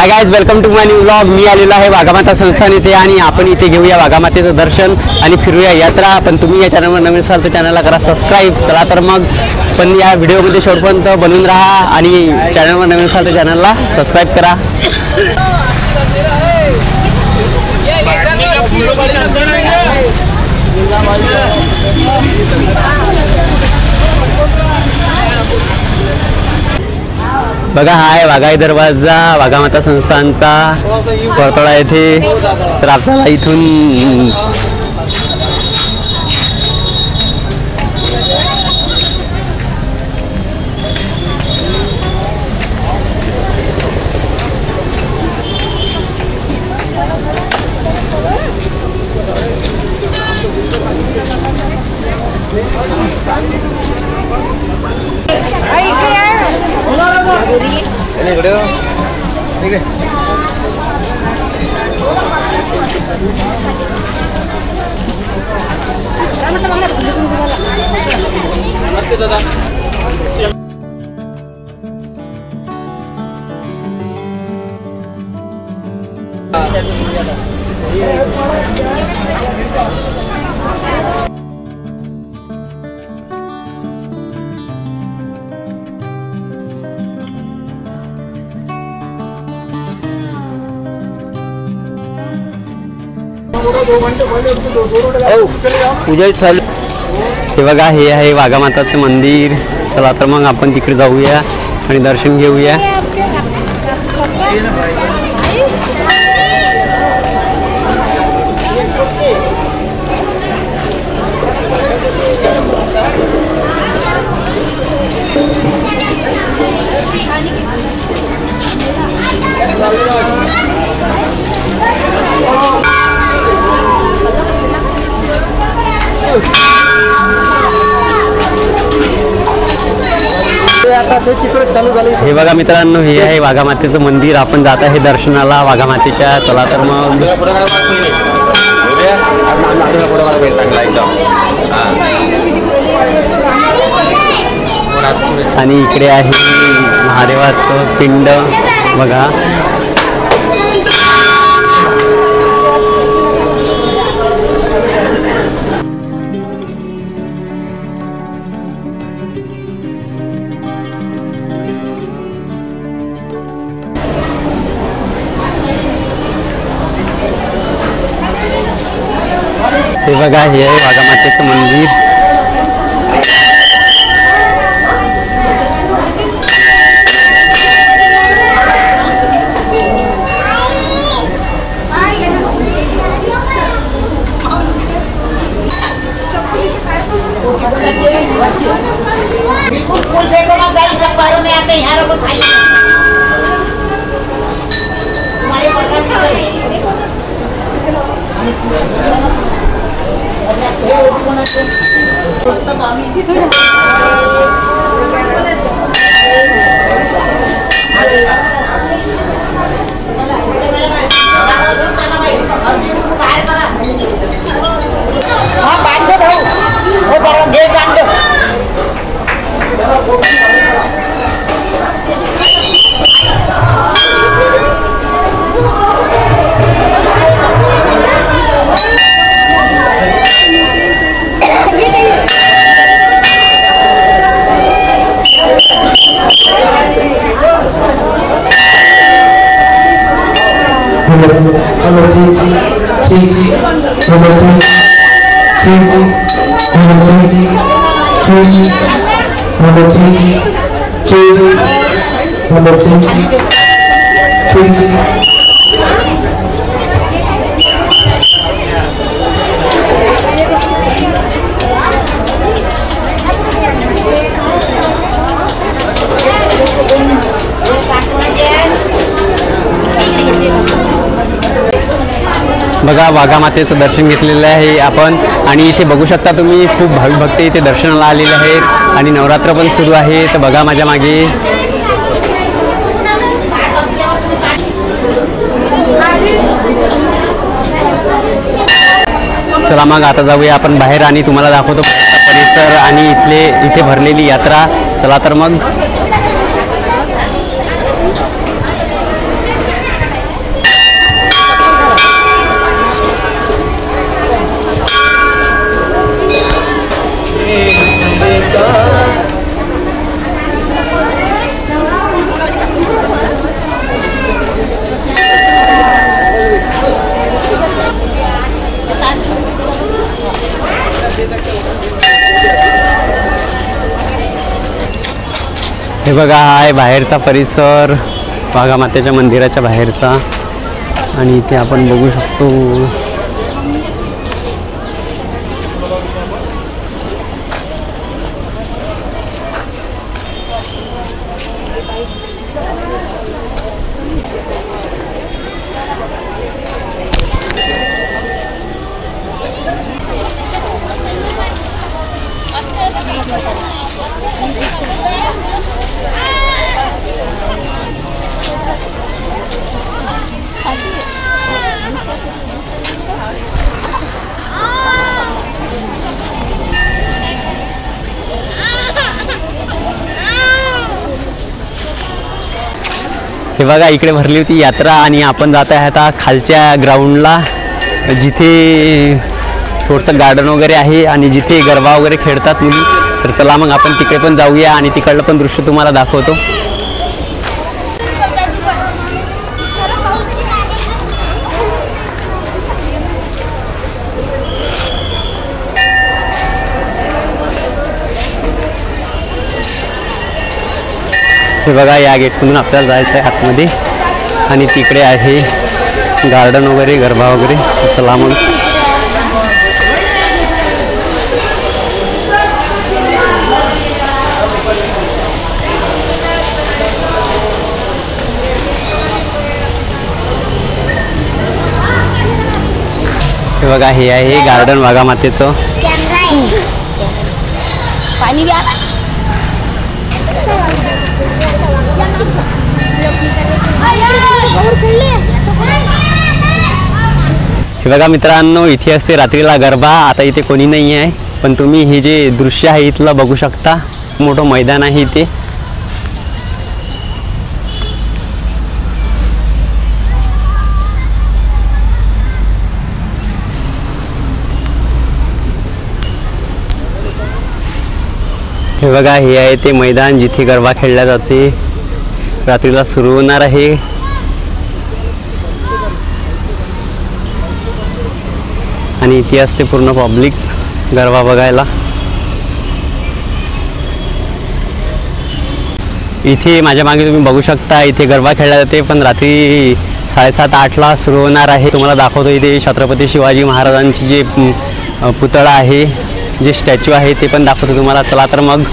Hi guys, welcome to my new vlog. मी आलेलो आहे वाघामाता संस्थान इथे आणि आपण इथे घेऊया वाघामातेचं दर्शन आणि फिरूया यात्रा। पण तुम्ही या चॅनलवर नवीन असाल तर चॅनलला करा सबस्क्राईब। चला तर मग पण या व्हिडिओमध्ये शेवटपर्यंत बनून राहा आणि चॅनलवर नवीन असाल तर चॅनलला सबस्क्राईब करा। बघा हा आहे वाघाई दरवाजा, वाघामाता संस्थानचा परतोडा येथे। तर आपल्याला इथून पूजा चालू। हे बघा हे आहे वाघामाताचं मंदिर। चला तर मग आपण तिकडे जाऊया आणि दर्शन घेऊया। हे बघा मित्रांनो, हे आहे वाघामातेचं मंदिर। आपण जात आहे दर्शनाला वाघामातेच्या। चला तर मग आणि इकडे आहे महादेवाचं पिंड बघा। हे बघा हे आहे वाघामातेचं मंदिर। बघा वाघामातेचं दर्शन घेतलेलं आहे आपण आणि इथे बघू शकता तुम्ही खूप भाविक भक्त इथे दर्शनाला आलेले आहेत आणि नवरात्र पण सुरू आहे। तर बघा माझ्या मागे। चला मग आता जाऊया आपण बाहेर आणि तुम्हाला दाखवतो परिसर आणि इथे भरलेली यात्रा। चला तर मग हे बघा हा आहे बाहेरचा परिसर वाघा मातेच्या मंदिराच्या बाहेरचा आणि इथे आपण बघू शकतो हे बघा इकडे भरली होती यात्रा आणि आपण जात आहे आता खालच्या ग्राउंडला जिथे थोडंसं गार्डन वगैरे आहे आणि जिथे गरबा वगैरे खेळतात मुली. तर चला मग आपण तिकडे पण जाऊया आणि तिकडलं पण दृश्य तुम्हाला दाखवतो. हे बघा या गेटमधून आपल्याला जायचं आहे आतमध्ये आणि तिकडे आहे गार्डन वगैरे गरबा वगैरे. चला मग हे बघा हे आहे गार्डन वाघा मातेचं. पाणी घ्या. हे बघा मित्रांनो इथे असते रात्रीला गरबा. आता इथे कोणी नाही आहे पण तुम्ही हे जे दृश्य आहे इथलं बघू शकता. मोठं मैदान आहे इथे. हे बघा हे आहे ते मैदान जिथे गरबा खेळला जाते. रात्रीला सुरू होणार आहे. आणि इथे असते पूर्ण पब्लिक गरबा बघायला. इथे माझ्या मागे तुम्ही बघू शकता इथे गरबा खेळला जाते पण रात्री 7:30-8ला सुरू होणार आहे. तुम्हाला दाखवतो इथे छत्रपती शिवाजी महाराजांची जे पुतळा आहे जे स्टॅच्यू आहे ते पण दाखवतो तुम्हाला. चला तर मग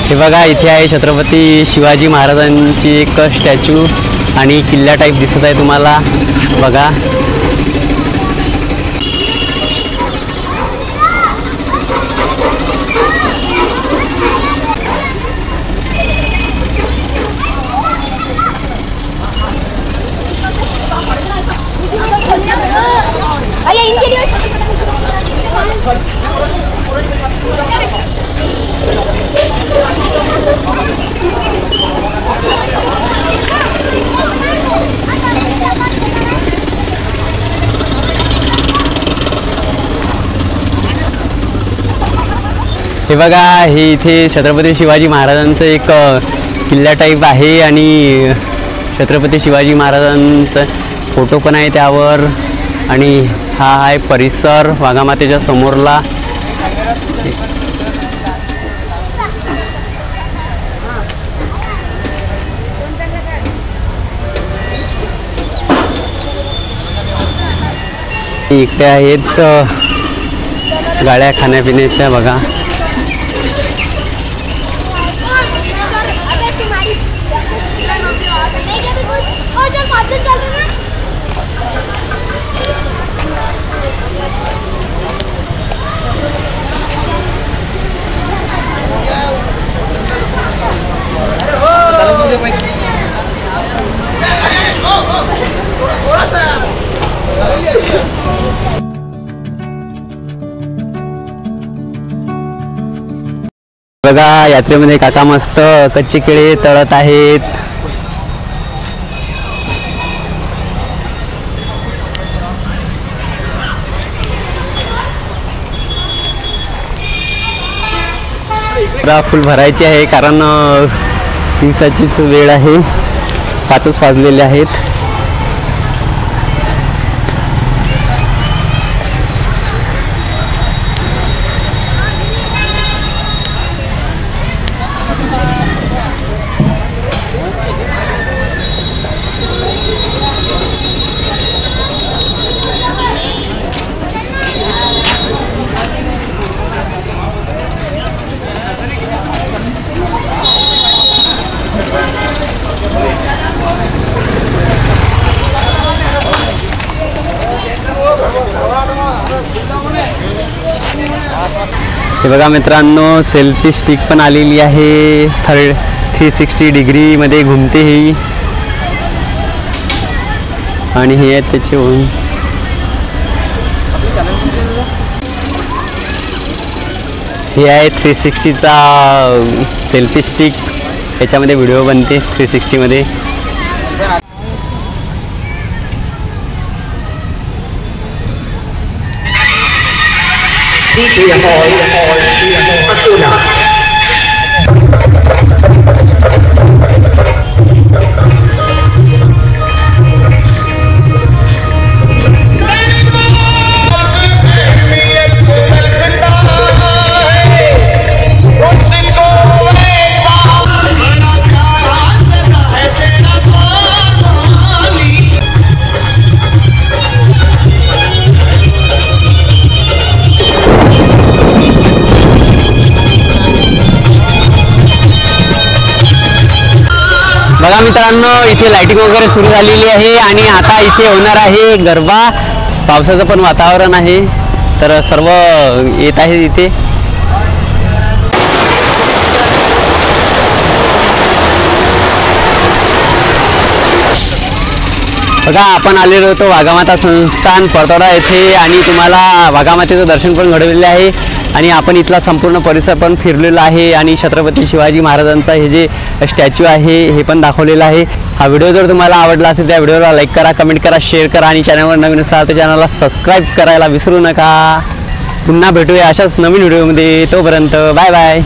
हे बघा इथे आहे छत्रपती शिवाजी महाराजांची एक स्टॅच्यू आणि किल्ला टाईप दिसत आहे तुम्हाला. बघा हे बघा हे इथे छत्रपती शिवाजी महाराजांचं एक किल्ला टाईप आहे आणि छत्रपती शिवाजी महाराजांचा फोटो पण आहे त्यावर. आणि हा आहे परिसर वाघामातेच्या समोरला. इकडे आहेत गाड्या खाण्यापिण्याच्या बघा. बघा यात्रेमध्ये काका मस्त कच्चे केळे तळत आहेत. फुल भरायची आहे कारण दिवसाचीच वेळ आहे, 5च वाजलेले आहेत. हे बघा मित्रांनो, सेल्फी स्टिक पण आलेली आहे. 360 डिग्रीमध्ये घुमते ही, आणि हे आहेत त्याचे होऊन. हे आहे 360चा सेल्फी स्टिक, याच्यामध्ये व्हिडिओ बनते 360 मध्ये. बघा मित्रांनो, इथे लाइटिंग वगैरे सुरू झालेली आहे आणि आता इथे होणार आहे गरबा. पावसाचं पण वातावरण आहे, तर सर्व येत आहे इथे. बघा आपण आलेलो होतो वाघामाता संस्थान परतोडा येथे, आणि तुम्हाला वाघामातेचं दर्शन पण घडवलेलं आहे, आणि आपण इथला संपूर्ण परिसर पण फिरलेला आहे, आणि छत्रपती शिवाजी महाराजांचा हे जे स्टॅच्यू आहे हे पण दाखवलेला आहे. हा व्हिडिओ जर तुम्हाला आवडला असेल त्या व्हिडिओला लाईक करा, कमेंट करा, शेअर करा, आणि चॅनलवर नवीन असाल तर चॅनलला सबस्क्राईब करायला विसरू नका. पुन्हा भेटूया अशाच नवीन व्हिडिओमध्ये. तोपर्यंत बाय बाय.